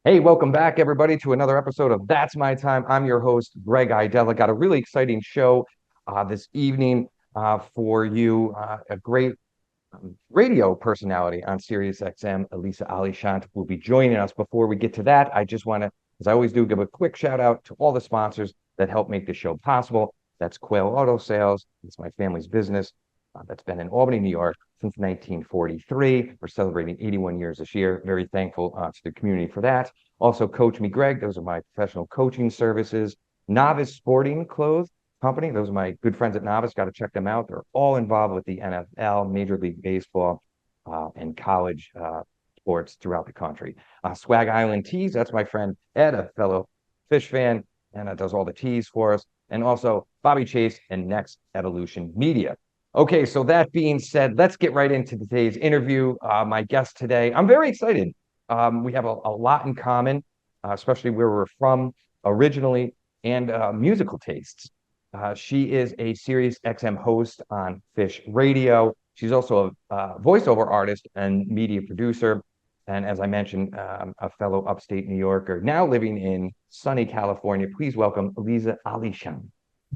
Hey, welcome back, everybody, to another episode of That's My Time. I'm your host, Greg Aidala. Got a really exciting show this evening for you. A great radio personality on SiriusXM, Elisa Allechant, will be joining us. Before we get to that, I just want to, as I always do, give a quick shout out to all the sponsors that help make the show possible. That's QUAIL Auto Sales. It's my family's business that's been in Albany, New York since 1943. We're celebrating 81 years this year. Very thankful to the community for that. Also, Coach Me Greg. Those are my professional coaching services. Novice Sporting Clothes Company. Those are my good friends at Novice. Got to check them out. They're all involved with the NFL, Major League Baseball, and college sports throughout the country. Swag Island Tees. That's my friend Ed, a fellow Phish fan, and does all the tees for us. And also Bobby Chase and Next Evolution Media. Okay, so that being said, let's get right into today's interview. My guest today, I'm very excited. We have a lot in common, especially where we're from originally and musical tastes. She is a Sirius XM host on Phish Radio. She's also a voiceover artist and media producer. And as I mentioned, a fellow upstate New Yorker, now living in sunny California. Please welcome Elisa Allechant.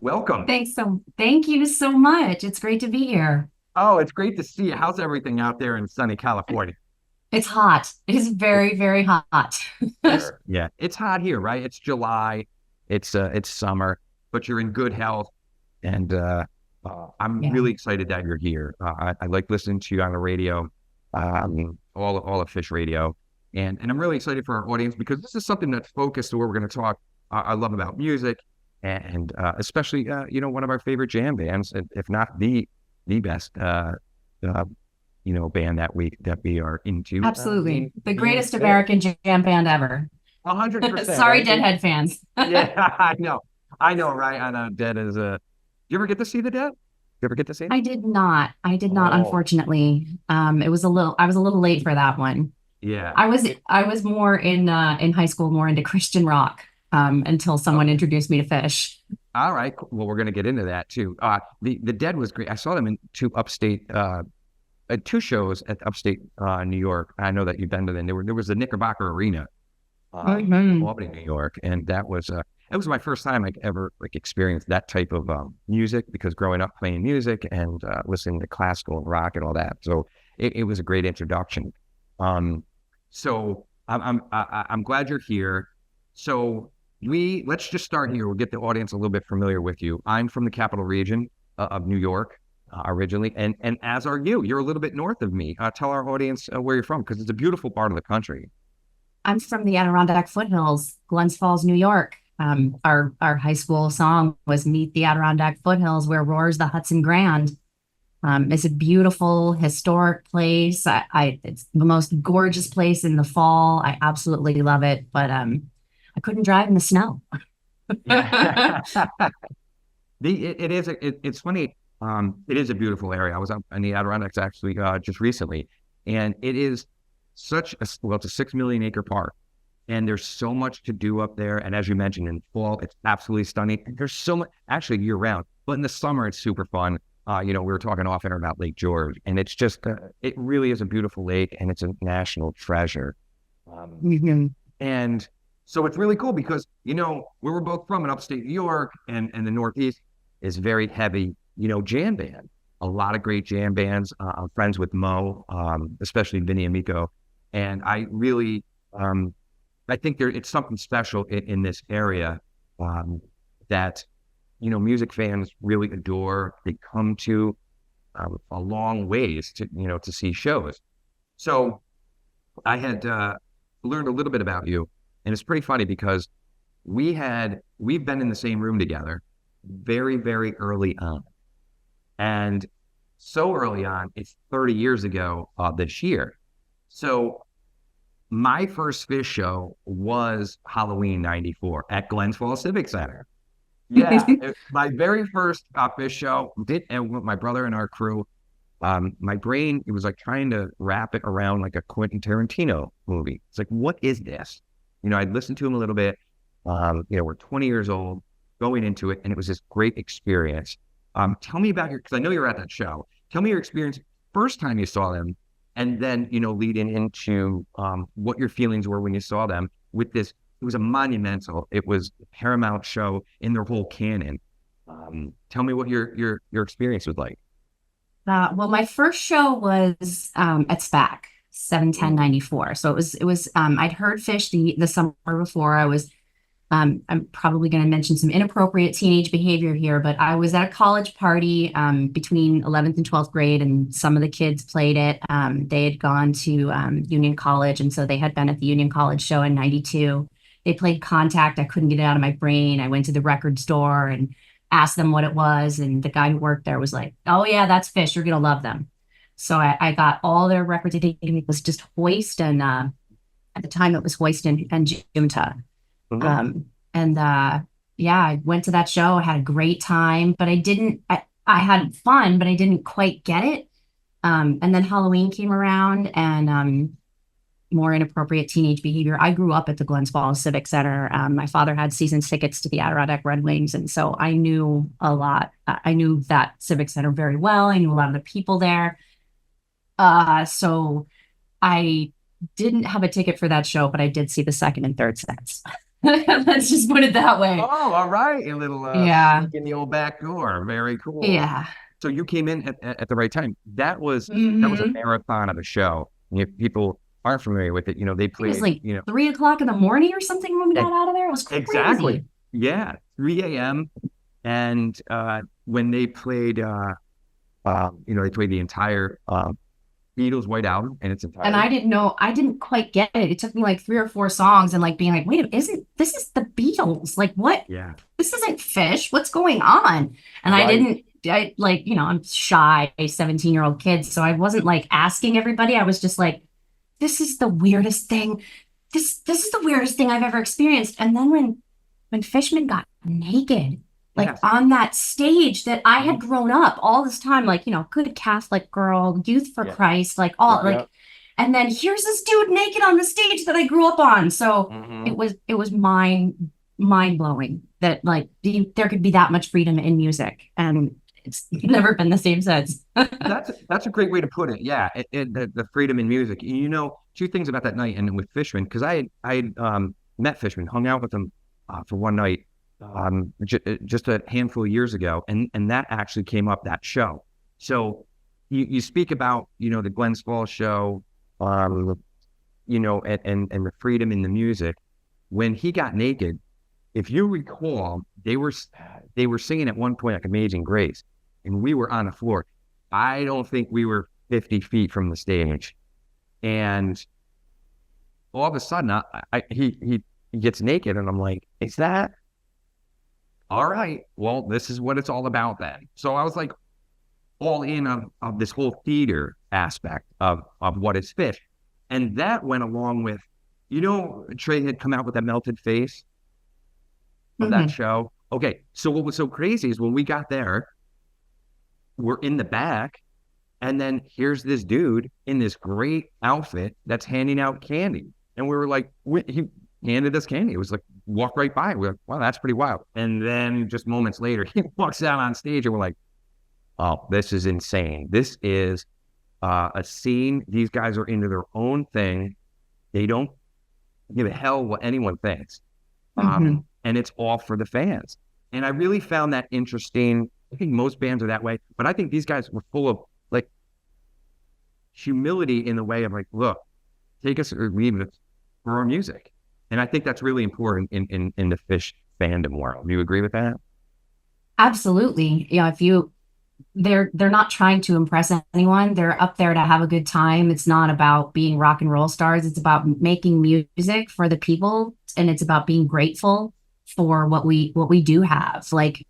Welcome. Thank you so much. It's great to be here. Oh, it's great to see you. How's everything out there in sunny California? It's hot. It is very, very hot. Yeah, it's hot here, right? It's July. It's summer, but you're in good health, and I'm Yeah, really excited that you're here. I like listening to you on the radio, all of Phish Radio, and I'm really excited for our audience because this is something that's focused where we're going to talk. I love about music, and especially one of our favorite jam bands, if not the best band that we are into. absolutely. The Being greatest Phish. American jam band ever. 100%, Sorry, right? Deadhead fans. Yeah, I know, right? I know. Dead is a. You ever get to see the Dead? You ever get to see it? I did not. I did not, Oh, unfortunately. I was a little late for that one. yeah. I was more in high school, more into Christian rock, until someone Okay. introduced me to Fish. All right. Cool. Well, we're gonna get into that too. The Dead was great. I saw them in two shows at upstate New York. I know that you've been to them. There was the Knickerbocker Arena, Mhm. Albany, New York, and that was my first time I ever experienced that type of music because growing up playing music and listening to classical and rock and all that. So it was a great introduction. Um, so I'm glad you're here. So let's just start here. We'll get the audience a little bit familiar with you. I'm from the capital region of New York originally, and as are you. You're a little bit north of me. Tell our audience where you're from because it's a beautiful part of the country. I'm from the Adirondack foothills, Glens Falls, New York. Our high school song was "Meet the Adirondack Foothills, where roars the Hudson Grand." It's a beautiful historic place. It's the most gorgeous place in the fall. I absolutely love it, but I couldn't drive in the snow. Yeah. It's funny. It is a beautiful area. I was up in the Adirondacks actually just recently, and it is it's a 6 million acre park, and there's so much to do up there. And as you mentioned, in fall, it's absolutely stunning. And there's so much actually year round, but in the summer, it's super fun. We were talking off air about Lake George, and it's just it really is a beautiful lake, and it's a national treasure. Um, Mhm. and so it's really cool because, where we're both from in upstate New York and the Northeast is very heavy, jam band. A lot of great jam bands. I'm friends with Mo, especially Vinny Amico. And I think it's something special in this area that, music fans really adore. They come to a long ways to see shows. So I had learned a little bit about you, and it's pretty funny because we've been in the same room together very, very early on. And so early on, it's 30 years ago this year. So my first Phish show was Halloween '94 at Glens Falls Civic Center. Yeah, my very first Phish show and with my brother and our crew. My brain, it was like trying to wrap it around like a Quentin Tarantino movie. It's like, what is this? I'd listened to him a little bit. We're 20 years old going into it, and it was this great experience. Tell me about because I know you were at that show. Tell me your experience first time you saw them, And then, leading into what your feelings were when you saw them with this. It was a monumental. It was a Paramount show in their whole canon. Tell me what your experience was like. Well, my first show was at SPAC 71094. So it was I'd heard Phish the summer before. I'm probably going to mention some inappropriate teenage behavior here, but I was at a college party between 11th and 12th grade, and some of the kids played it. They had gone to Union College, and so they had been at the Union College show in 92. They played Contact. I couldn't get it out of my brain. I went to the record store and asked them what it was, and the guy who worked there was like, "Oh yeah, that's Phish. You're going to love them." So I got all their records. I think it was just Hoist, and at the time it was Hoist and Junta. Yeah, I went to that show. I had a great time, but I had fun, but I didn't quite get it. And then Halloween came around, and more inappropriate teenage behavior. I grew up at the Glens Falls Civic Center. My father had season tickets to the Adirondack Red Wings, and so I knew a lot. I knew that Civic Center very well. I knew a lot of the people there. So I didn't have a ticket for that show, but I did see the second and third sets. Let's just put it that way. Oh, all right. A little yeah, in the old back door. Very cool. yeah. So you came in at the right time. That was a marathon of a show. If people aren't familiar with it, they played. It was like 3 o'clock in the morning or something when we got out of there. It was crazy. Exactly. Yeah, 3 a.m. And when they played, they played the entire Beatles White Album in its entirety. And I didn't quite get it. It took me like 3 or 4 songs and like being like, wait, this is the Beatles? Like what? Yeah. This isn't Phish. What's going on? And right. I'm shy, 17-year-old kid. So I wasn't like asking everybody. I was just like, this is the weirdest thing. This is the weirdest thing I've ever experienced. And then when Fishman got naked, like on that stage that I had grown up all this time, like, good Catholic girl, Youth for Christ, like all and then here's this dude naked on the stage that I grew up on. So it was mind blowing that like there could be that much freedom in music, and it's never been the same since. That's a great way to put it. Yeah. The freedom in music, 2 things about that night and with Fishman, because I had met Fishman, hung out with him for one night. Just a handful of years ago, and that actually came up that show. So you speak about the Glens Falls show, and the freedom in the music. When he got naked, if you recall, they were singing at one point like Amazing Grace, and we were on the floor. I don't think we were 50 feet from the stage, and all of a sudden, he gets naked, and I'm like, is that? All right, well, this is what it's all about then. So I was like all in on this whole theater aspect of what is Phish. And that went along with, Trey had come out with that melted face of that show. Okay, so what was so crazy is when we got there, we're in the back, and then here's this dude in this great outfit that's handing out candy. And we were like, he handed us candy. It was like, walk right by. We're like, wow, that's pretty wild. And then just moments later, he walks out on stage and we're like, oh, this is insane. This is a scene. These guys are into their own thing. They don't give a hell what anyone thinks. And it's all for the fans. And I really found that interesting. I think most bands are that way, but I think these guys were full of like humility in the way of like, look, take us or leave us for our music. And I think that's really important in the Phish fandom world. Do you agree with that? Absolutely. They're not trying to impress anyone. They're up there to have a good time. It's not about being rock and roll stars. It's about making music for the people, and it's about being grateful for what we do have. Like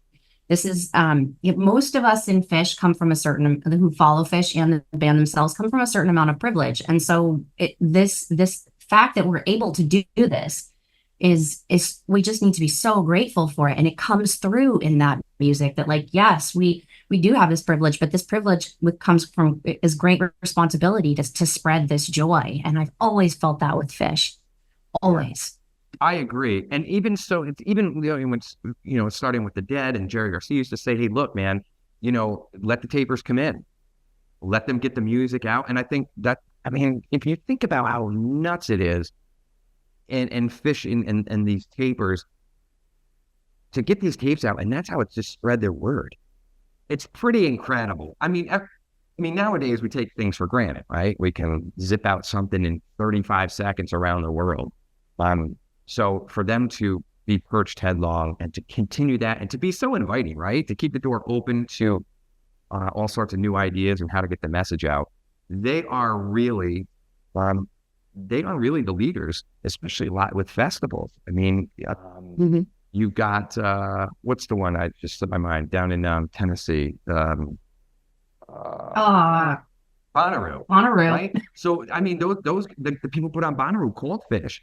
this is most of us in Phish come from who follow Phish and the band themselves come from a certain amount of privilege. And so this fact that we're able to do this is we just need to be so grateful for it. And it comes through in that music that like, yes, we do have this privilege, but this privilege comes from is great responsibility to spread this joy. And I've always felt that with Phish. Always. I agree. And even so, it's even, when, starting with the Dead and Jerry Garcia used to say, hey, look, man, let the tapers come in, let them get the music out. And I think that I mean, if you think about how nuts it is, and fishing and these tapers, to get these tapes out, and that's how it's just spread their word. It's pretty incredible. I mean, nowadays we take things for granted, right? We can zip out something in 35 seconds around the world. So for them to be perched headlong and to continue that and to be so inviting, right? To keep the door open to all sorts of new ideas and how to get the message out. They are really, the leaders, especially a lot with festivals. I mean, you've got, what's the one I just slipped my mind, down in Tennessee? Ah, Bonnaroo, Bonnaroo. right? So, I mean, the people put on Bonnaroo called Phish,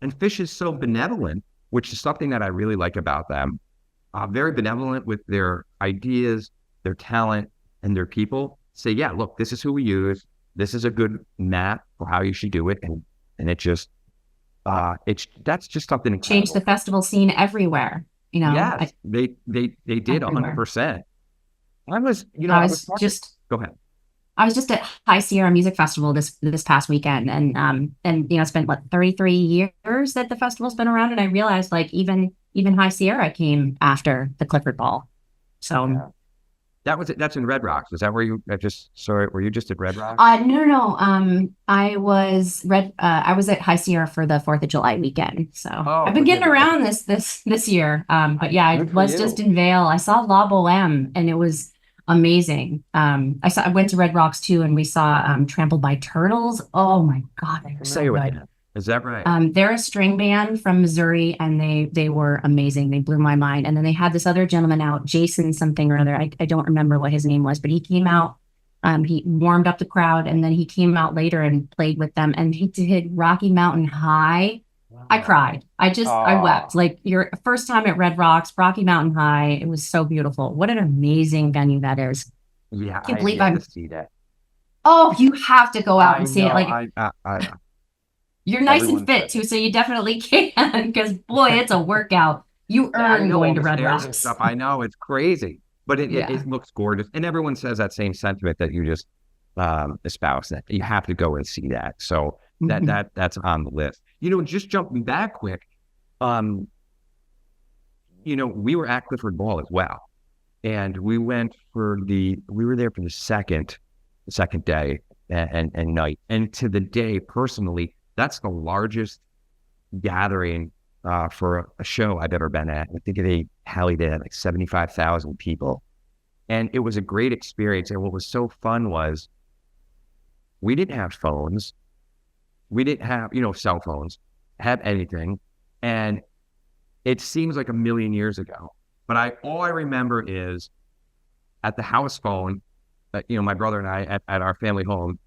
and Phish is so benevolent, which is something that I really like about them. Very benevolent with their ideas, their talent, and their people. Say, yeah, look, this is who we use. This is a good map for how you should do it, and it just, that's just something incredible. Changed the festival scene everywhere. Yes, they did everywhere. 100%. I was go ahead. I was just at High Sierra Music Festival this past weekend, and spent 33 years that the festival's been around, and I realized even High Sierra came after the Clifford Ball. So yeah. That's in Red Rocks. Is that where you were you just at Red Rocks? No. I was at High Sierra for the 4th of July weekend. So I've been getting around this year. But yeah, I was just in Vail. I saw La Boheme, and it was amazing. I went to Red Rocks too, and we saw Trampled by Turtles. Oh my God, they were so good. Is that right? They're a string band from Missouri, and they were amazing. They blew my mind. And then they had this other gentleman out, Jason something or other. I don't remember what his name was, but he came out. He warmed up the crowd, and then he came out later and played with them. And he did Rocky Mountain High. Wow. I cried. I wept. Like your first time at Red Rocks, Rocky Mountain High. It was so beautiful. What an amazing venue that is. Yeah, I can't believe I to see that. Oh, you have to go out and see it. Like you're nice and fit too, so you definitely can. Because boy, it's a workout. You earn going to Red Rocks and stuff. I know it's crazy, but it looks gorgeous, and everyone says that same sentiment that you just espouse. That you have to go and see that. So that's on the list. Just jumping back quick. We were at Clifford Ball as well, and we were there for the second day and night, and to the day personally. That's the largest gathering for a show I've ever been at. I think they tallied it at 75,000 people. And it was a great experience. And what was so fun was we didn't have phones. We didn't have, cell phones, have anything. And it seems like a million years ago. But all I remember is at the house phone, my brother and I at our family home,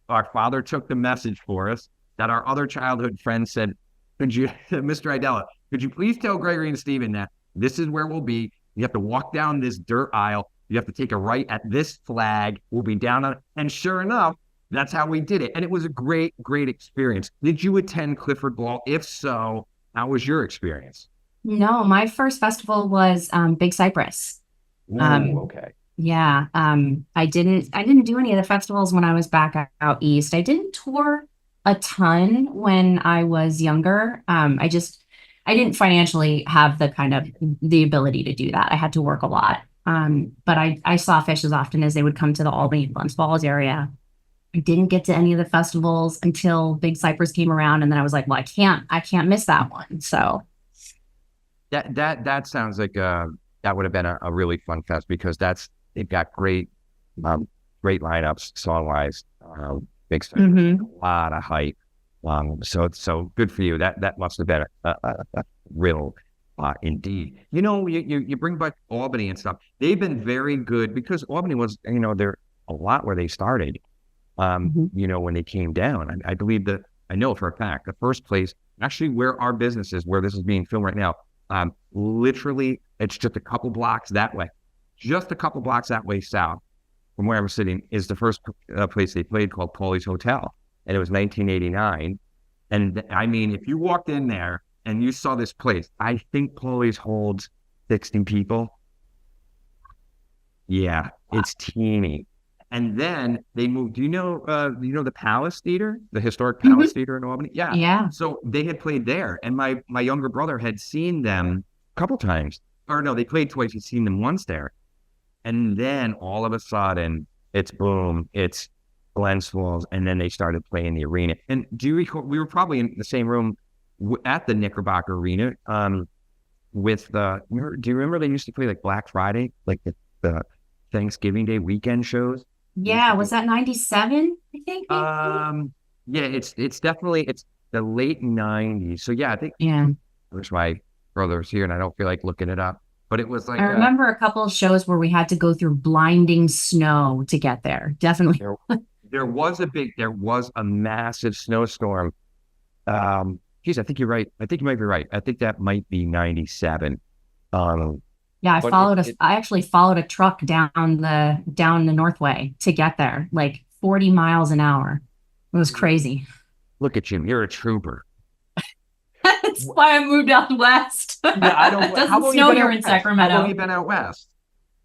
our father took the message for us. That our other childhood friends said, Mr. Aidala, could you please tell Gregory and Stephen that this is where we'll be. You have to walk down this dirt aisle. You have to take a right at this flag. We'll be down on it. And sure enough, that's how we did it. And it was a great, great experience. Did you attend Clifford Ball? If so, how was your experience? No, my first festival was Big Cypress. Okay. Yeah. I didn't do any of the festivals when I was back out east. I didn't tour a ton when I was younger. I didn't financially have the ability to do that. I had to work a lot. But I saw Phish as often as they would come to the Albany Glens Falls area. I didn't get to any of the festivals until Big Cypress came around, and then I was like, well, I can't miss that one. So that sounds like that would have been a really fun fest because they've got great lineups song wise. Big Cypress, a lot of hype. So good for you. That must have been a real indeed. You bring back Albany and stuff. They've been very good because Albany was, they're a lot where they started. When they came down, I believe that I know for a fact the first place actually where our business is, where this is being filmed right now. Literally, it's just a couple blocks that way, south. From where I'm sitting is the first place they played called Paulie's Hotel. And it was 1989. And I mean, if you walked in there and you saw this place, I think Paulie's holds 60 people. Yeah, it's teeny. And then they moved. Do you know the Palace Theater, the historic Palace Theater in Albany? Yeah. Yeah. So they had played there, and my younger brother had seen them a couple times. Or no, they played twice. He'd seen them once there. And then all of a sudden, it's boom, it's Glens Falls, and then they started playing the arena. And do you recall, we were probably in the same room at the Knickerbocker Arena with do you remember they used to play like Black Friday, like the Thanksgiving Day weekend shows? Yeah, was that 97, I think? Yeah, it's definitely it's the late 90s. So yeah, I think Yeah. I wish my brother was here and I don't feel like looking it up. But it was like I remember a couple of shows where we had to go through blinding snow to get there. Definitely. there was a massive snowstorm. Geez, I think you're right. I think you might be right. I think that might be 97. Yeah, But I actually followed a truck down the Northway to get there, like 40 miles an hour. It was crazy. Look at you. You're a trooper. That's why I moved out west. Yeah, I don't. It doesn't snow here in Sacramento. How long have you been out west?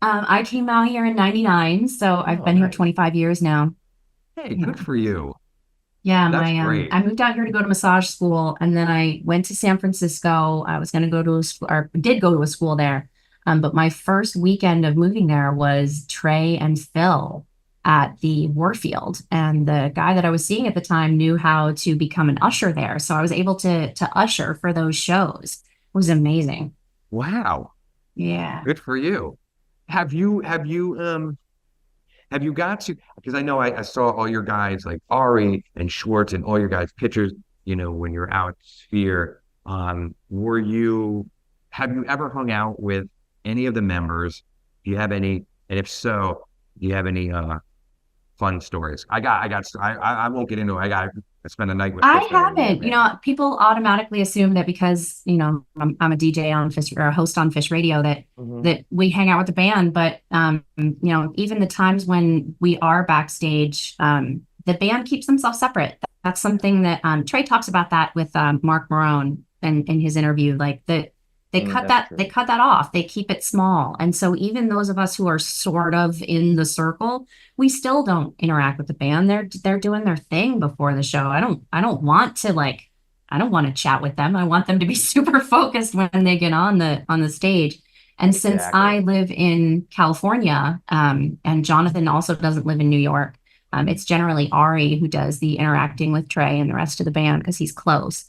I came out here in 99, so I've been here 25 years now. Hey, good for you. Yeah, That's great. I moved out here to go to massage school, and then I went to San Francisco. I was going to go to did go to a school there. But my first weekend of moving there was Trey and Phil at the Warfield. And the guy that I was seeing at the time knew how to become an usher there. So I was able to usher for those shows. It was amazing. Wow. Yeah. Good for you. Have you got to, because I know I saw all your guys like Ari and Schwartz and all your guys' pictures, when you're out Sphere. Have you ever hung out with any of the members? Do you have any, and if so, do you have any fun stories? I won't get into it. I got to spend a night with I Kristen haven't. People automatically assume that because, I'm a DJ on Phish, or a host on Phish Radio, that that we hang out with the band. But even the times when we are backstage, the band keeps themselves separate. That's something that Trey talks about that with Mark Marone in his interview, like that. They cut that off. They keep it small. And so even those of us who are sort of in the circle, we still don't interact with the band. They're doing their thing before the show. I don't want to chat with them. I want them to be super focused when they get on the stage. And since I live in California, and Jonathan also doesn't live in New York, it's generally Ari who does the interacting with Trey and the rest of the band because he's close.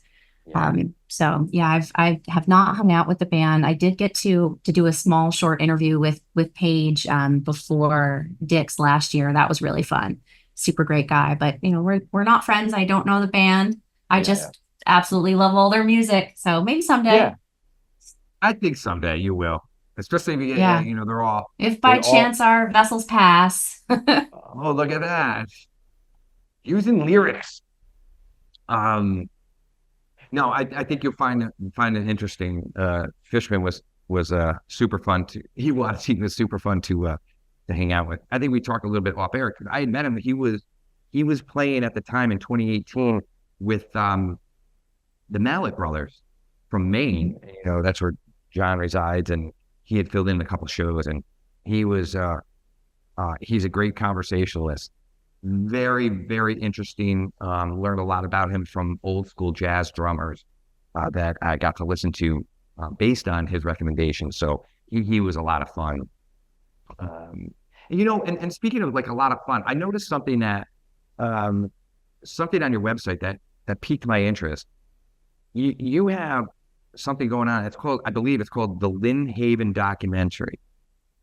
So yeah, I have not hung out with the band. I did get to do a small short interview with Paige before Dick's last year. That was really fun. Super great guy, but we're not friends. I don't know the band. I just absolutely love all their music. So maybe someday. Yeah. I think someday you will. Especially if they're all, if by chance our vessels pass. Oh, look at that. Using lyrics. No, I think you'll find it interesting. Fishman was super fun he was super fun to hang out with. I think we talked a little bit off air because I had met him. He was playing at the time in 2018 with the Malik brothers from Maine. That's where John resides, and he had filled in a couple shows, and he was he's a great conversationalist. Very, very interesting. Learned a lot about him from old school jazz drummers that I got to listen to based on his recommendations. So he was a lot of fun. And speaking of like a lot of fun, I noticed something that something on your website that piqued my interest. You have something going on. I believe it's called the Lynn Haven documentary.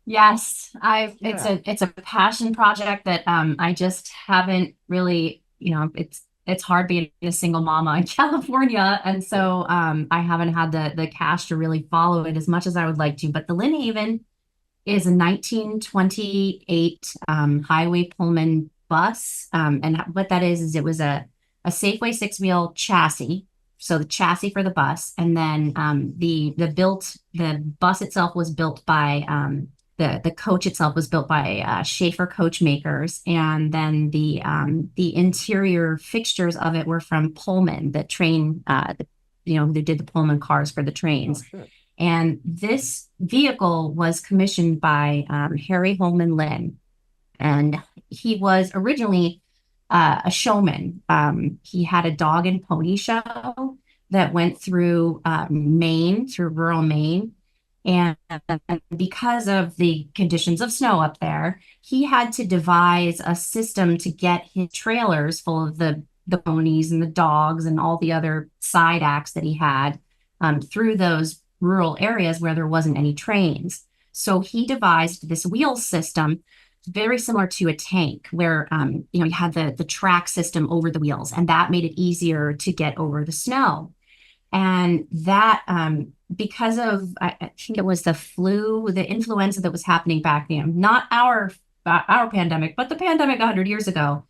Yes, it's a passion project that I just haven't really, it's hard being a single mama in California, and so I haven't had the cash to really follow it as much as I would like to. But the Lynn Haven is a 1928 highway Pullman bus, and what that is it was a Safeway 6-wheel chassis. So the chassis for the bus, and then the bus itself was built by the coach itself was built by Schaefer coach makers, and then the interior fixtures of it were from Pullman, the train, who did the Pullman cars for the trains. Oh, and this vehicle was commissioned by Harry Holman Lynn, and he was originally a showman. He had a dog and pony show that went through Maine, through rural Maine. And because of the conditions of snow up there, he had to devise a system to get his trailers full of the ponies and the dogs and all the other side acts that he had through those rural areas where there wasn't any trains. So he devised this wheel system very similar to a tank where, you had the track system over the wheels, and that made it easier to get over the snow. And that, because of, I think it was the influenza that was happening back then, not our pandemic, but the pandemic 100 years ago,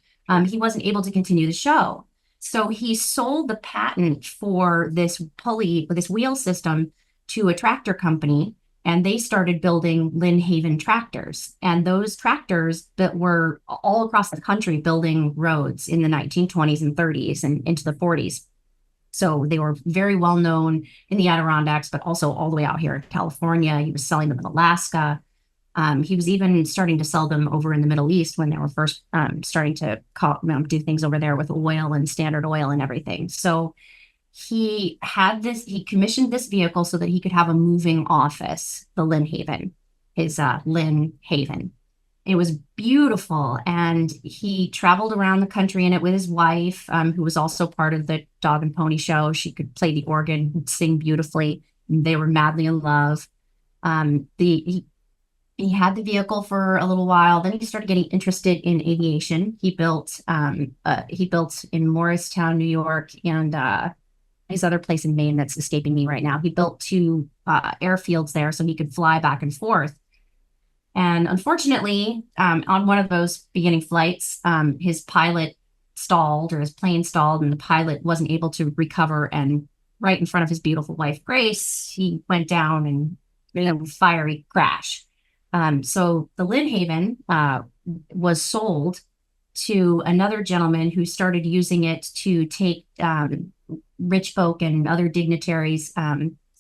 he wasn't able to continue the show. So he sold the patent for this pulley, this wheel system, to a tractor company, and they started building Lynnhaven tractors. And those tractors that were all across the country building roads in the 1920s and 30s and into the 40s. So they were very well known in the Adirondacks, but also all the way out here in California. He was selling them in Alaska. He was even starting to sell them over in the Middle East when they were first starting to do things over there with oil and Standard Oil and everything. So he commissioned this vehicle so that he could have a moving office, the Lynnhaven, his Lynnhaven. It was beautiful, and he traveled around the country in it with his wife, who was also part of the dog and pony show. She could play the organ and sing beautifully. They were madly in love. He had the vehicle for a little while. Then he started getting interested in aviation. He built in Morristown, New York, and his other place in Maine that's escaping me right now. He built 2 airfields there so he could fly back and forth. And unfortunately, on one of those beginning flights, his pilot stalled, or his plane stalled, and the pilot wasn't able to recover. And right in front of his beautiful wife, Grace, he went down and in a fiery crash. So the Lynnhaven was sold to another gentleman who started using it to take rich folk and other dignitaries.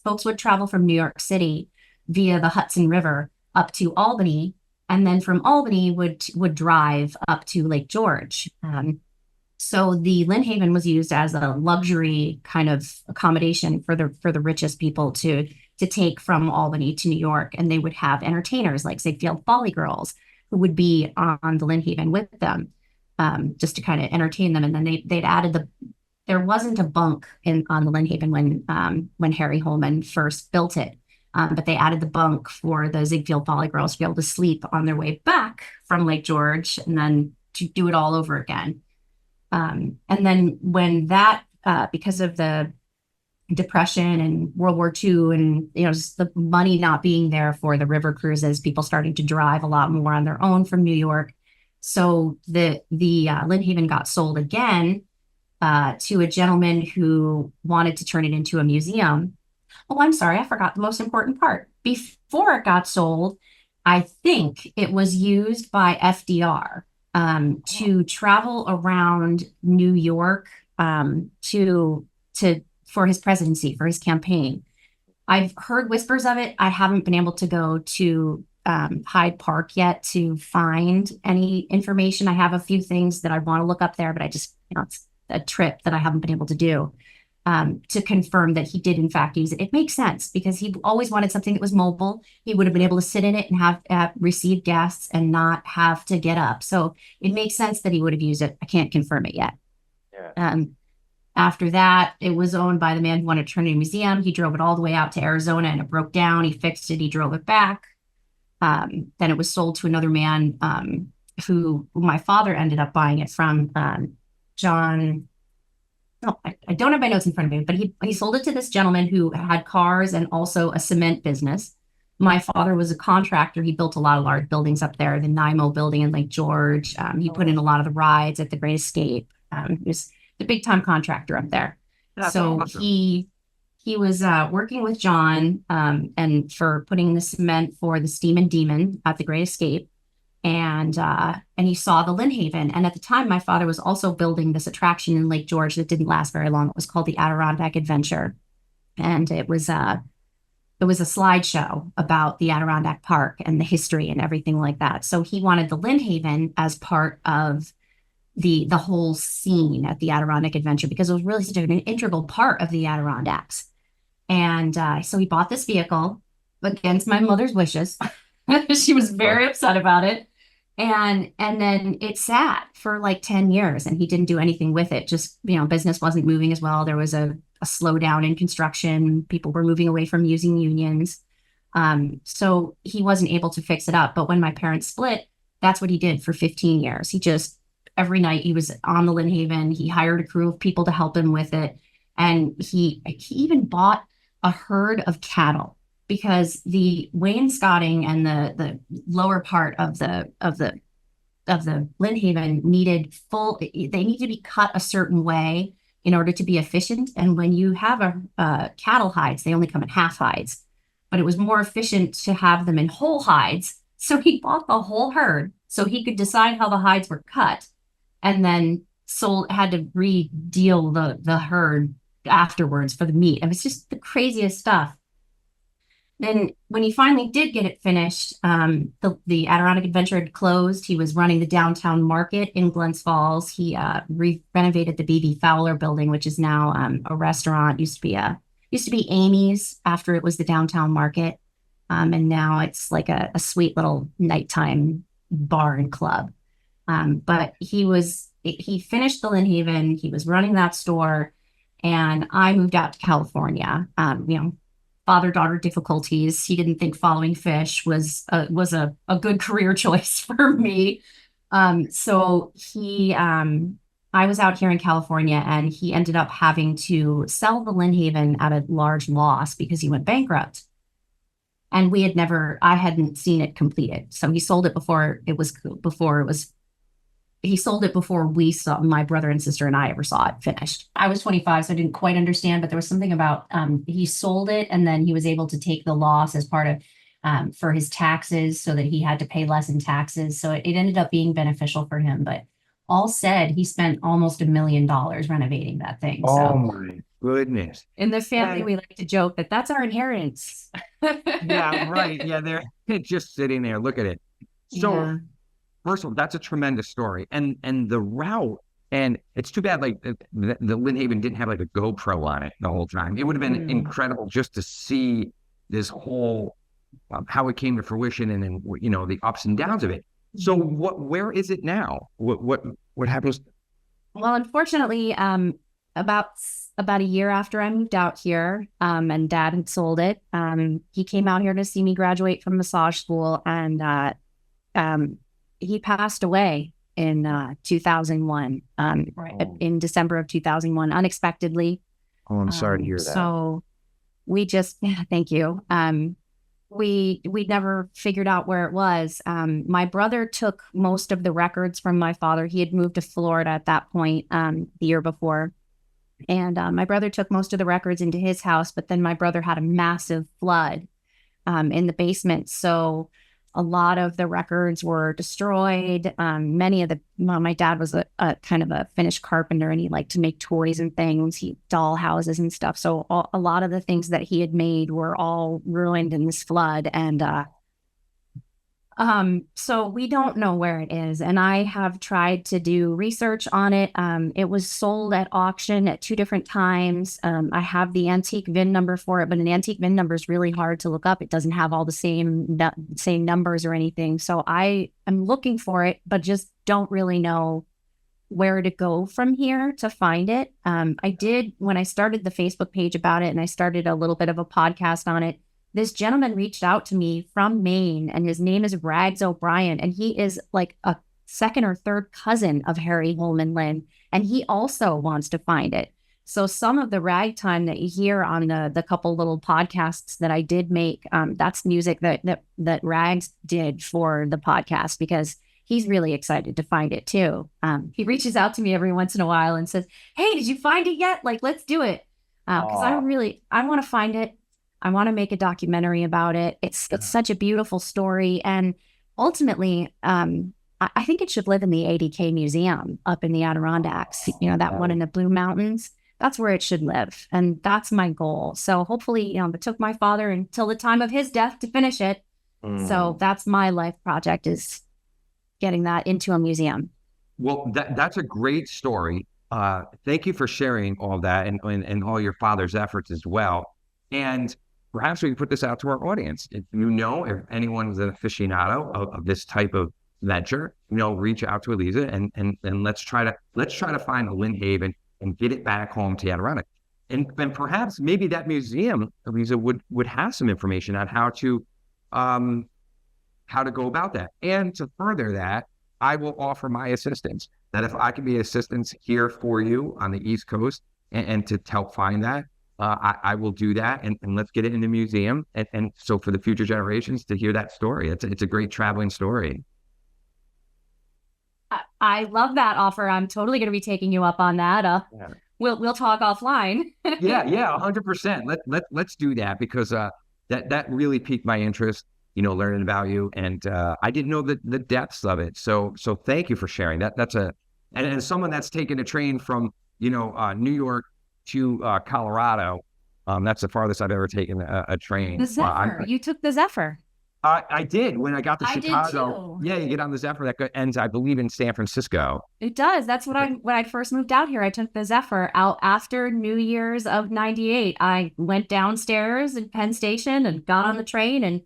Folks would travel from New York City via the Hudson River up to Albany, and then from Albany would drive up to Lake George. So the Lynnhaven was used as a luxury kind of accommodation for the richest people to take from Albany to New York, and they would have entertainers like Ziegfeld Folly Girls who would be on the Lynnhaven with them, just to kind of entertain them. And then they'd added there wasn't a bunk on the Lynnhaven when Harry Holman first built it. But they added the bunk for the Ziegfeld Folly Girls to be able to sleep on their way back from Lake George, and then to do it all over again. And then when that, because of the Depression and World War II, and just the money not being there for the river cruises, people starting to drive a lot more on their own from New York. So the Lynnhaven got sold again to a gentleman who wanted to turn it into a museum. Oh, I'm sorry, I forgot the most important part. Before it got sold, I think it was used by FDR to travel around New York for his presidency, for his campaign. I've heard whispers of it. I haven't been able to go to Hyde Park yet to find any information. I have a few things that I want to look up there, but I just, it's a trip that I haven't been able to do. To confirm that he did in fact use it. It makes sense because he always wanted something that was mobile. He would have been able to sit in it and have receive guests and not have to get up. So it makes sense that he would have used it. I can't confirm it yet. Yeah. After that, it was owned by the man who wanted to turn it into a museum. He drove it all the way out to Arizona and it broke down. He fixed it. He drove it back. Then it was sold to another man who my father ended up buying it from, John. No, I don't have my notes in front of me, but he sold it to this gentleman who had cars and also a cement business. My father was a contractor. He built a lot of large buildings up there, the NIMO building in Lake George. He put in a lot of the rides at the Great Escape. He was the big time contractor up there. That's so awesome. He was working with John and for putting the cement for the Steam and Demon at the Great Escape. And he saw the Lynnhaven. And at the time, my father was also building this attraction in Lake George that didn't last very long. It was called the Adirondack Adventure. And it was it was a slideshow about the Adirondack Park and the history and everything like that. So he wanted the Lynn as part of the whole scene at the Adirondack Adventure because it was really such an integral part of the Adirondacks. And so he bought this vehicle against my mother's wishes. She was very upset about it. And then it sat for like 10 years and he didn't do anything with it. Just, business wasn't moving as well. There was a slowdown in construction. People were moving away from using unions. So he wasn't able to fix it up. But when my parents split, that's what he did for 15 years. He just, every night he was on the Lynn. He hired a crew of people to help him with it. And he even bought a herd of cattle because the wainscoting and the lower part of the Lynn needed they need to be cut a certain way in order to be efficient. And when you have a cattle hides, they only come in half hides, but it was more efficient to have them in whole hides. So he bought the whole herd so he could decide how the hides were cut and then had to re-deal the herd afterwards for the meat. It was just the craziest stuff. Then when he finally did get it finished, the Adirondack Adventure had closed. He was running the downtown market in Glens Falls. He renovated the B.B. Fowler building, which is now a restaurant. Used to be Amy's after it was the downtown market. And now it's like a sweet little nighttime bar and club. But he finished the Lynn. He was running that store. And I moved out to California. Father-daughter difficulties. He didn't think following Phish was a good career choice for me. So I was out here in California, and he ended up having to sell the Lynn at a large loss because he went bankrupt. And I hadn't seen it completed. So he sold it he sold it before my brother and sister and I ever saw it finished. I was 25, so I didn't quite understand, but there was something about he sold it and then he was able to take the loss as part of for his taxes so that he had to pay less in taxes. So it ended up being beneficial for him. But all said, he spent almost $1 million renovating that thing. Oh my goodness. In the family, we like to joke that that's our inheritance. Yeah, right. Yeah, they're just sitting there. Look at it. So yeah. First of all, that's a tremendous story. And the route, and it's too bad like the Lynn didn't have like a GoPro on it the whole time. It would have been incredible just to see this whole, how it came to fruition and then, the ups and downs of it. So where is it now? What happens? Well, unfortunately, about a year after I moved out here, and Dad had sold it, he came out here to see me graduate from massage school, and he passed away in 2001, right. In December of 2001, unexpectedly. Oh, I'm sorry to hear that. So we just, thank you. We never figured out where it was. My brother took most of the records from my father. He had moved to Florida at that point, the year before. And my brother took most of the records into his house, but then my brother had a massive flood in the basement. So a lot of the records were destroyed. My dad was a kind of a finished carpenter, and he liked to make toys and things, doll houses and stuff. So a lot of the things that he had made were all ruined in this flood. And so we don't know where it is. And I have tried to do research on it. It was sold at auction at 2 different times. I have the antique VIN number for it, but an antique VIN number is really hard to look up. It doesn't have all the same numbers or anything. So I am looking for it, but just don't really know where to go from here to find it. I did, when I started the Facebook page about it, and I started a little bit of a podcast on it, this gentleman reached out to me from Maine, and his name is Rags O'Brien, and he is like a second or third cousin of Harry Holman Lynn, and he also wants to find it. So some of the ragtime that you hear on the couple little podcasts that I did make, that's music that Rags did for the podcast, because he's really excited to find it too. He reaches out to me every once in a while and says, "Hey, did you find it yet? Like, let's do it." Because I want to find it. I want to make a documentary about it. It's such a beautiful story. And ultimately, I think it should live in the ADK Museum up in the Adirondacks, that one in the Blue Mountains. that's where it should live. And that's my goal. So hopefully, it took my father until the time of his death to finish it. So that's my life project, is getting that into a museum. Well, that's a great story. Thank you for sharing all that and all your father's efforts as well. And perhaps we can put this out to our audience. If if anyone's an aficionado of this type of venture, reach out to Elisa and let's try to find a Lynn Haven and get it back home to Adirondack. And perhaps maybe that museum, Elisa, would have some information on how to go about that. And to further that, I will offer my assistance. That if I can be assistance here for you on the East Coast and to help find that, I will do that. And let's get it in the museum. And so for the future generations to hear that story, it's a great traveling story. I love that offer. I'm totally going to be taking you up on that. Yeah. We'll talk offline. Yeah, 100%. Let's do that, because that really piqued my interest. Learning about you, and I didn't know the depths of it. So thank you for sharing that. That's and someone that's taken a train from New York to Colorado. That's the farthest I've ever taken a train. The Zephyr. You took the Zephyr. I did when I got to Chicago. Did too. Yeah, you get on the Zephyr that ends, I believe, in San Francisco. It does. That's when I first moved out here. I took the Zephyr out after New Year's of '98. I went downstairs in Penn Station and got on the train, and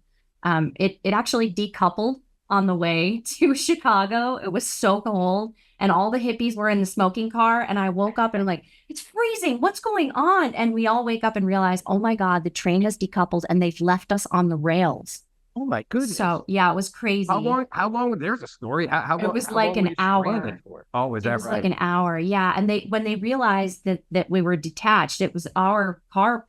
it actually decoupled on the way to Chicago. It was so cold, and all the hippies were in the smoking car, and I woke up and I'm like, it's freezing. What's going on? And we all wake up and realize, oh my God, the train has decoupled and they've left us on the rails. Oh my goodness. So yeah, it was crazy. How long? There's a story. How it was like an hour. Oh, was that right? It was like an hour. Yeah. And when they realized that we were detached, it was our car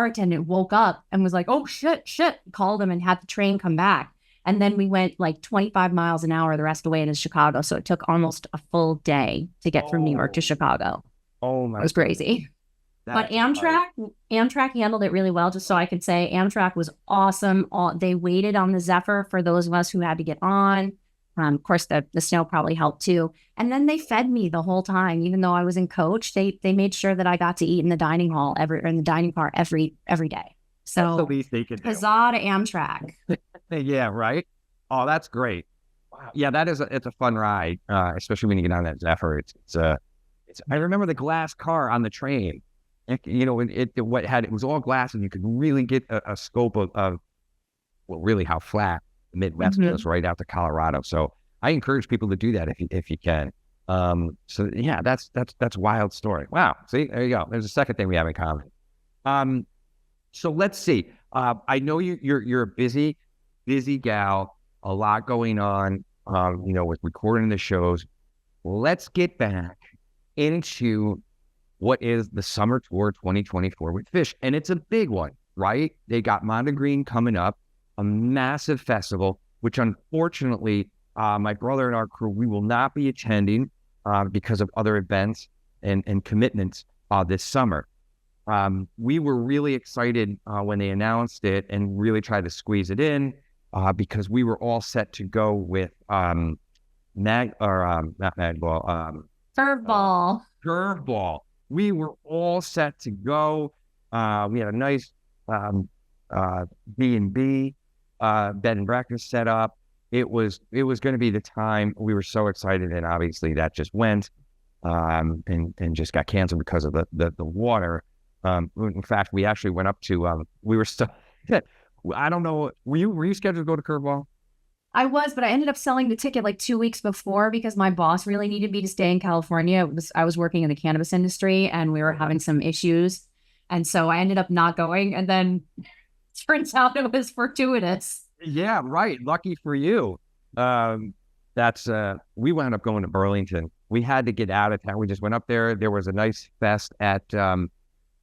attendant woke up and was like, oh shit, called them and had the train come back. And then we went like 25 miles an hour the rest of the way into Chicago. So it took almost a full day to get from New York to Chicago. Oh my. It was crazy. But Amtrak handled it really well, just so I could say. Amtrak was awesome. They waited on the Zephyr for those of us who had to get on. Of course, the snow probably helped too. And then they fed me the whole time, even though I was in coach. They made sure that I got to eat in the dining hall in the dining car every day. So that's the least they could do. Huzzah to Amtrak. Yeah, right. Oh, that's great. Wow. Yeah, it's a fun ride, especially when you get on that Zephyr. I remember the glass car on the train. It was all glass, and you could really get a scope of really how flat the Midwest is right out to Colorado. So I encourage people to do that if you can. So yeah, that's wild story. Wow. See, there you go. There's a second thing we have in common. So let's see. I know you're a busy gal, a lot going on. With recording the shows. Let's get back into what is the Summer Tour 2024 with Phish. And it's a big one, right? They got Montegreen coming up, a massive festival, which unfortunately, my brother and our crew, we will not be attending because of other events and commitments this summer. We were really excited when they announced it and really tried to squeeze it in because we were all set to go with Curveball. We were all set to go. We had a nice B&B, bed and breakfast set up. It was going to be the time. We were so excited, and obviously that just went and just got canceled because of the water. In fact, we actually went up to. We were still. I don't know. Were you scheduled to go to Curveball? I was, but I ended up selling the ticket like 2 weeks before because my boss really needed me to stay in California. I was working in the cannabis industry and we were having some issues. And so I ended up not going. And then turns out it was fortuitous. Yeah, right. Lucky for you. We wound up going to Burlington. We had to get out of town. We just went up there. There was a nice fest at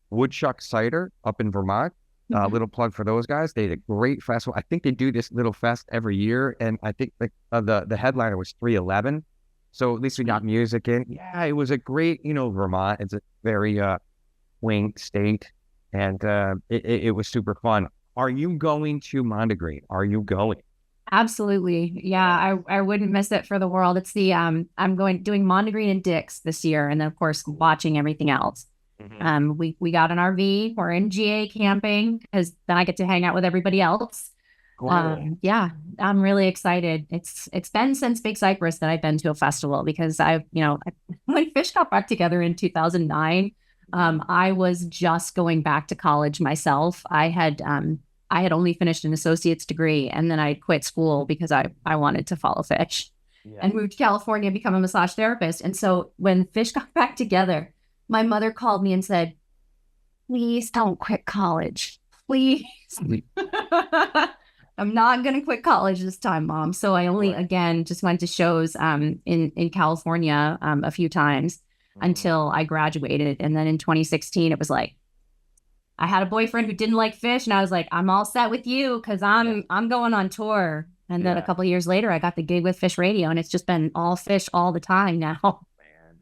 Woodchuck Cider up in Vermont. Little plug for those guys. They had a great festival. I think they do this little fest every year, and I think the headliner was 311. So at least we got music in. Yeah, it was a great, Vermont. It's a very quaint state, and it was super fun. Are you going to Montegreen? Are you going? Absolutely. Yeah, I wouldn't miss it for the world. It's the I'm doing Montegreen and Dick's this year, and then of course watching everything else. We got an RV. We're in GA camping because then I get to hang out with everybody else. Cool. Yeah, I'm really excited. It's been since Big Cypress that I've been to a festival because when Phish got back together in 2009, I was just going back to college myself. I had only finished an associate's degree, and then I quit school because I wanted to follow Phish and moved to California and become a massage therapist. And so when Phish got back together, my mother called me and said, "Please don't quit college. Please." I'm not going to quit college this time, Mom. So I only, again, just went to shows in California a few times until I graduated. And then in 2016, it was like, I had a boyfriend who didn't like Phish, and I was like, I'm all set with you because I'm going on tour. And then a couple of years later, I got the gig with Phish Radio, and it's just been all Phish all the time now.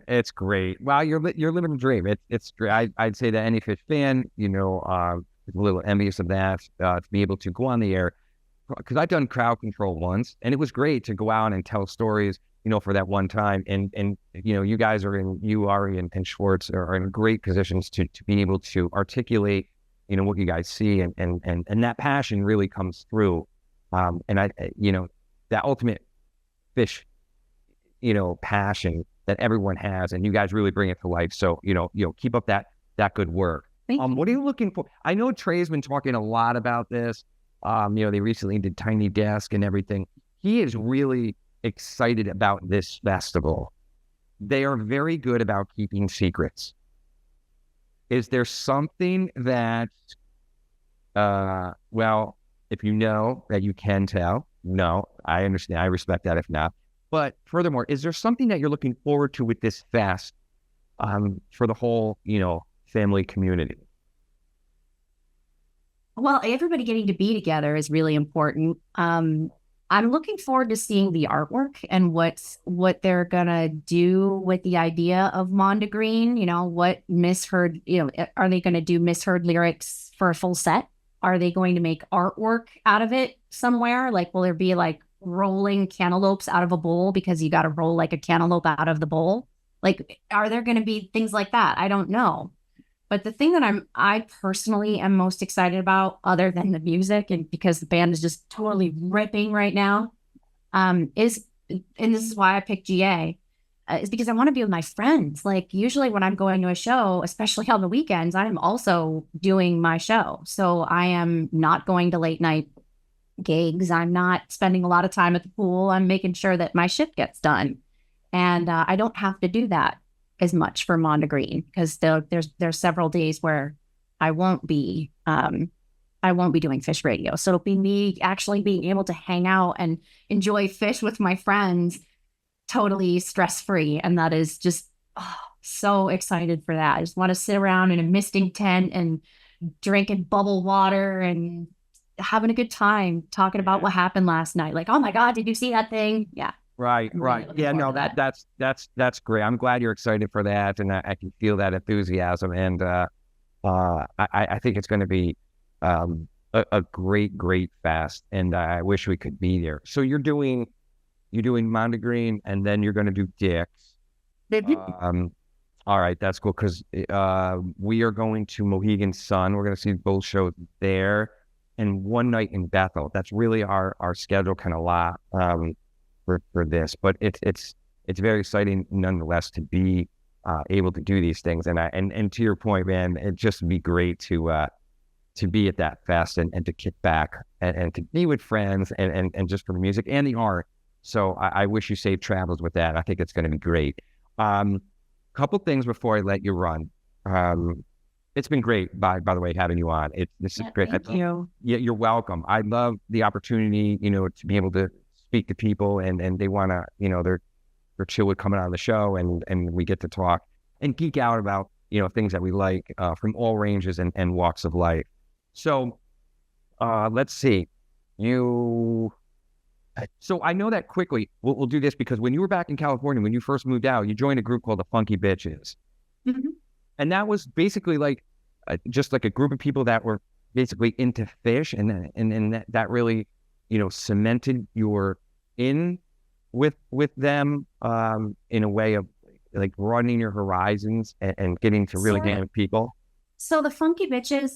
It's great. Wow, you're living the dream. It's great. I'd say that any Phish fan, is a little envious of that, to be able to go on the air. Because I've done crowd control once, and it was great to go out and tell stories, for that one time. And you guys you, Ari, and Schwartz are in great positions to be able to articulate, what you guys see, and that passion really comes through. And that ultimate Phish, passion that everyone has, and you guys really bring it to life. So, keep up that good work. What are you looking for? I know Trey's been talking a lot about this. They recently did Tiny Desk and everything. He is really excited about this festival. They are very good about keeping secrets. Is there something that, if you know that you can tell? No, I understand. I respect that if not. But furthermore, is there something that you're looking forward to with this fest for the whole, family community? Well, everybody getting to be together is really important. I'm looking forward to seeing the artwork and what they're gonna do with the idea of Mondegreen. What misheard. Are they going to do misheard lyrics for a full set? Are they going to make artwork out of it somewhere? Like, will there be like rolling cantaloupes out of a bowl because you got to roll like a cantaloupe out of the bowl? Like, are there going to be things like that? I don't know. But the thing that I personally am most excited about, other than the music, and because the band is just totally ripping right now, is, and this is why I picked GA, is because I want to be with my friends. Like, usually when I'm going to a show, especially on the weekends, I'm also doing my show. So I am not going to late night gigs. I'm not spending a lot of time at the pool. I'm making sure that my shift gets done. And I don't have to do that as much for Mondegreen because there's several days where I won't be doing Phish Radio. So it'll be me actually being able to hang out and enjoy Phish with my friends, totally stress-free. And that is just so excited for that. I just want to sit around in a misting tent and drinking bubble water and having a good time talking about what happened last night. Like, oh my God, did you see that thing? Yeah. Right. Yeah, no, that's great. I'm glad you're excited for that, and I can feel that enthusiasm. And I think it's going to be a great fest, and I wish we could be there. So you're doing Mondegreen, and then you're going to do Dick's. All right, that's cool because we are going to Mohegan Sun. We're going to see both shows there, and one night in Bethel. That's really our schedule kind of lot. For this, but it's very exciting nonetheless to be able to do these things. And to your point, man, it just would be great to be at that fest and to kick back and to be with friends and just for the music and the art. So I wish you safe travels with that. I think it's going to be great. Couple things before I let you run. It's been great, by the way, having you on. This is great. Thank you. Yeah, you're welcome. I love the opportunity, to be able to speak to people and they want to, they're chill with coming on the show and we get to talk and geek out about, things that we like from all ranges and walks of life. So let's see. So I know that quickly. We'll do this because when you were back in California, when you first moved out, you joined a group called the Funky Bitches. Mm-hmm. And that was basically like just like a group of people that were basically into Phish and that really cemented your in with them in a way of like broadening your horizons and getting to really get with people? So the funky bitches,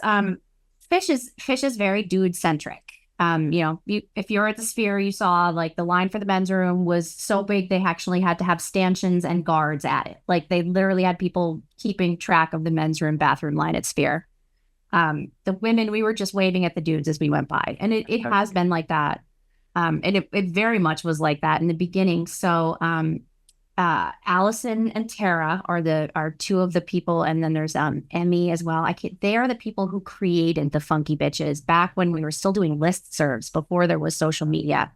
Phish is very dude centric. If you're at the Sphere, you saw like the line for the men's room was so big they actually had to have stanchions and guards at it. Like they literally had people keeping track of the men's room bathroom line at Sphere. The women, we were just waving at the dudes as we went by, and it has been like that. And it very much was like that in the beginning. So Allison and Tara are two of the people, and then there's Emmy as well. They are the people who created the Funky Bitches back when we were still doing listservs before there was social media,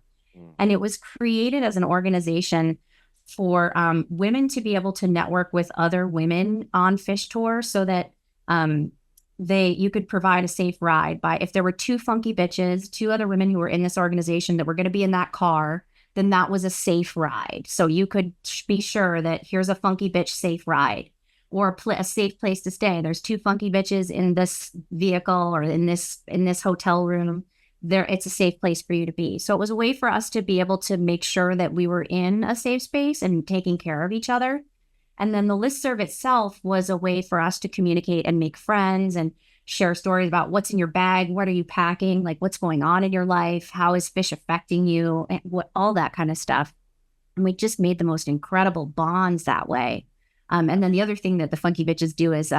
and it was created as an organization for women to be able to network with other women on Phish tour, so that you could provide a safe ride by if there were two Funky Bitches, two other women who were in this organization that were going to be in that car, then that was a safe ride. So you could be sure that here's a Funky Bitch safe ride, or a safe place to stay. There's two Funky Bitches in this vehicle or in this hotel room. It's a safe place for you to be. So it was a way for us to be able to make sure that we were in a safe space and taking care of each other. And then the listserv itself was a way for us to communicate and make friends and share stories about what's in your bag, what are you packing, like what's going on in your life, how is Phish affecting you, and all that kind of stuff. And we just made the most incredible bonds that way. And then the other thing that the Funky Bitches do is,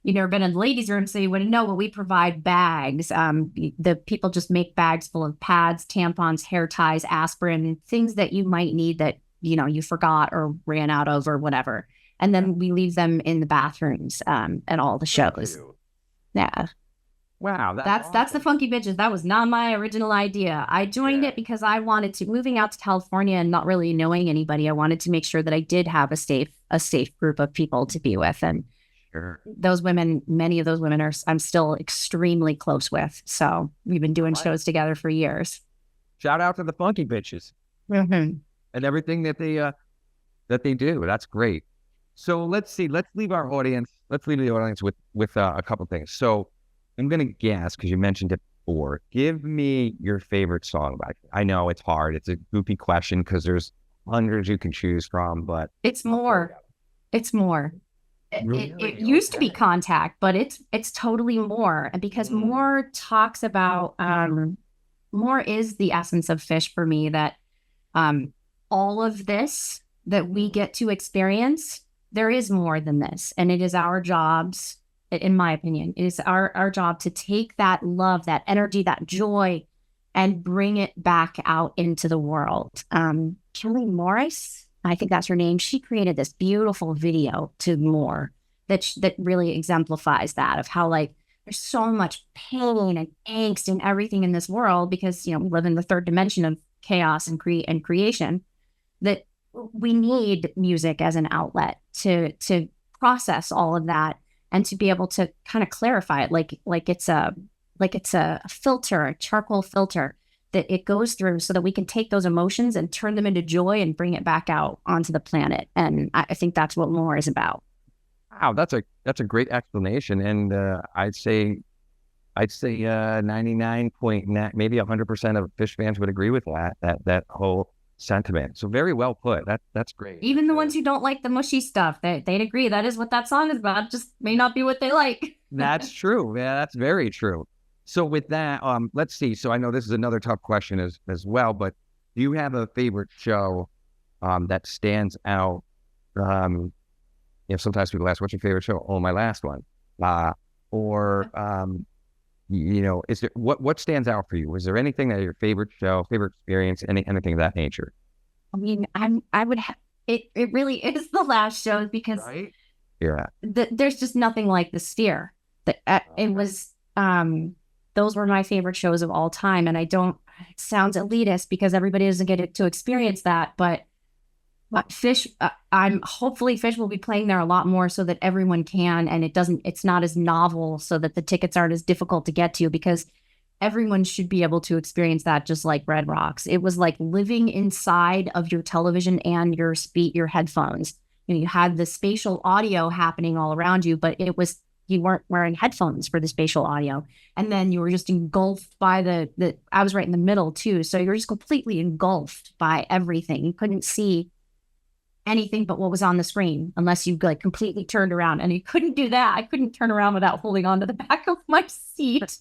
you've never been in the ladies' room, so you wouldn't know, but we provide bags. The people just make bags full of pads, tampons, hair ties, aspirin, things that you might need that you forgot or ran out of or whatever. And then we leave them in the bathrooms at all the shows. Yeah. Wow. That's the Funky Bitches. That was not my original idea. I joined it because I wanted to, moving out to California and not really knowing anybody, I wanted to make sure that I did have a safe group of people to be with. And those women, many of those women I'm still extremely close with. So we've been doing shows together for years. Shout out to the Funky Bitches. Mm-hmm. And everything that they do. That's great. So let's leave the audience with a couple things. So I'm going to guess, because you mentioned it before, give me your favorite song by it. I know it's hard. It's a goofy question because there's hundreds you can choose from, but it's more. Really? It used to be Contact, but it's totally more. And because more talks about, more is the essence of Phish for me, that all of this that we get to experience, there is more than this. And it is our jobs, in my opinion, it is our job to take that love, that energy, that joy, and bring it back out into the world. Kelly Morris, I think that's her name. She created this beautiful video to More that really exemplifies that, of how like there's so much pain and angst and everything in this world because, we live in the third dimension of chaos and creation, that we need music as an outlet to process all of that and to be able to kind of clarify it like it's a filter, a charcoal filter that it goes through so that we can take those emotions and turn them into joy and bring it back out onto the planet. And I think that's what More is about. Wow, that's a great explanation. And I'd say 99 maybe 100% of Phish fans would agree with that whole sentiment. So very well put. That's great. Even the ones who don't like the mushy stuff, they'd agree that is what that song is about. Just may not be what they like. That's true. Yeah, that's very true. So with that, let's see. So I know this is another tough question as well, but do you have a favorite show that stands out? Sometimes people ask, "What's your favorite show?" Oh, my last one. Is there what stands out for you? Is there anything that your favorite show, favorite experience, anything of that nature? I mean, I would have it really is the last show because there's just nothing like the Sphere. It was those were my favorite shows of all time, and it sounds elitist because everybody doesn't get to experience that, but Phish, hopefully Phish will be playing there a lot more so that everyone can, and it's not as novel, so that the tickets aren't as difficult to get to, because everyone should be able to experience that just like Red Rocks. It was like living inside of your television and your headphones. You had the spatial audio happening all around you, but you weren't wearing headphones for the spatial audio. And then you were just engulfed by I was right in the middle too. So you were just completely engulfed by everything. You couldn't see anything but what was on the screen, unless you like completely turned around, and you couldn't do that. I couldn't turn around without holding on to the back of my seat.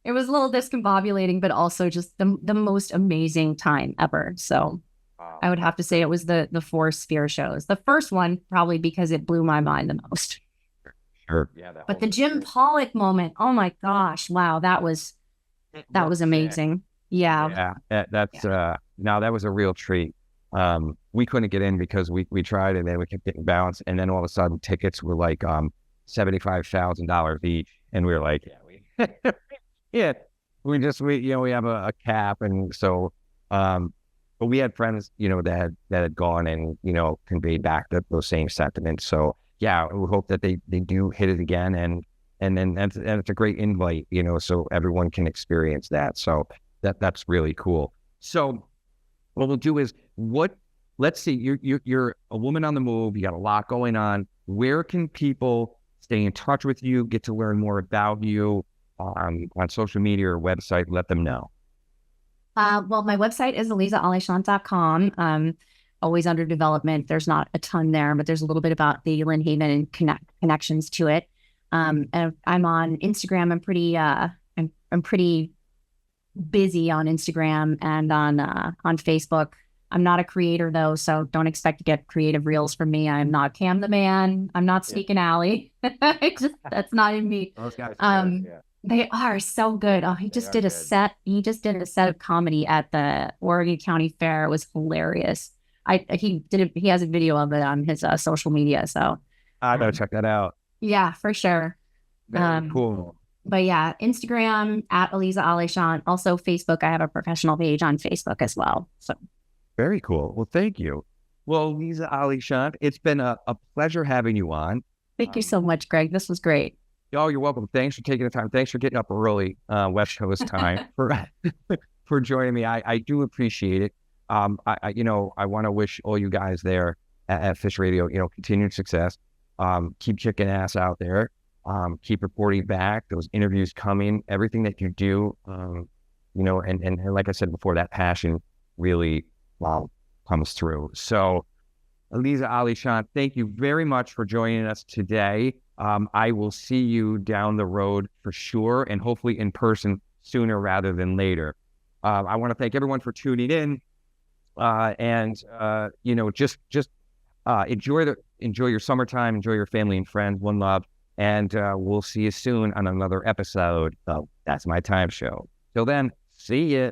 It was a little discombobulating, but also just the most amazing time ever. So I would have to say it was the 4 Sphere shows. The first one, probably because it blew my mind the most. Sure. Yeah, But the Jim Pollock moment, oh my gosh, wow, that was amazing. Yeah. That's now that was a real treat. We couldn't get in because we tried, and then we kept getting bounced, and then all of a sudden tickets were like $75,000 each, and we were like, yeah, we have a cap, and so but we had friends that had gone and conveyed back those same sentiments. So yeah, we hope that they do hit it again, and then it's a great invite, so everyone can experience that. So that's really cool. So what we'll do is let's see, you're a woman on the move, you got a lot going on. Where can people stay in touch with you, get to learn more about you on social media or website? Let them know. Well, my website is elisaallechant.com. Always under development. There's not a ton there, but there's a little bit about the Lynn Haven and connections to it. And I'm on Instagram. I'm pretty busy on Instagram and on Facebook. I'm not a creator though, so don't expect to get creative reels from me. I'm not Cam the Man. I'm not Sneakin' Alley. That's not in me. Those guys, They are so good. Oh, he just did a set. He just did a set of comedy at the Oregon County Fair. It was hilarious. He has a video of it on his social media. So I gotta check that out. Yeah, for sure. Very cool. But yeah, Instagram at Elisa Allechant. Also Facebook. I have a professional page on Facebook as well. So very cool. Well, thank you. Well, Elisa Allechant, it's been a pleasure having you on. Thank you so much, Greg. This was great. Oh, you're welcome. Thanks for taking the time. Thanks for getting up early, West Coast time for joining me. I do appreciate it. I want to wish all you guys there at Phish Radio, continued success. Keep kicking ass out there. Keep reporting back. Those interviews coming. Everything that you do, and like I said before, that passion really comes through. So, Elisa Allechant, thank you very much for joining us today. I will see you down the road for sure, and hopefully in person sooner rather than later. I want to thank everyone for tuning in, and just enjoy your summertime, enjoy your family and friends. One love, and we'll see you soon on another episode of That's My Time Show. Till then, see ya.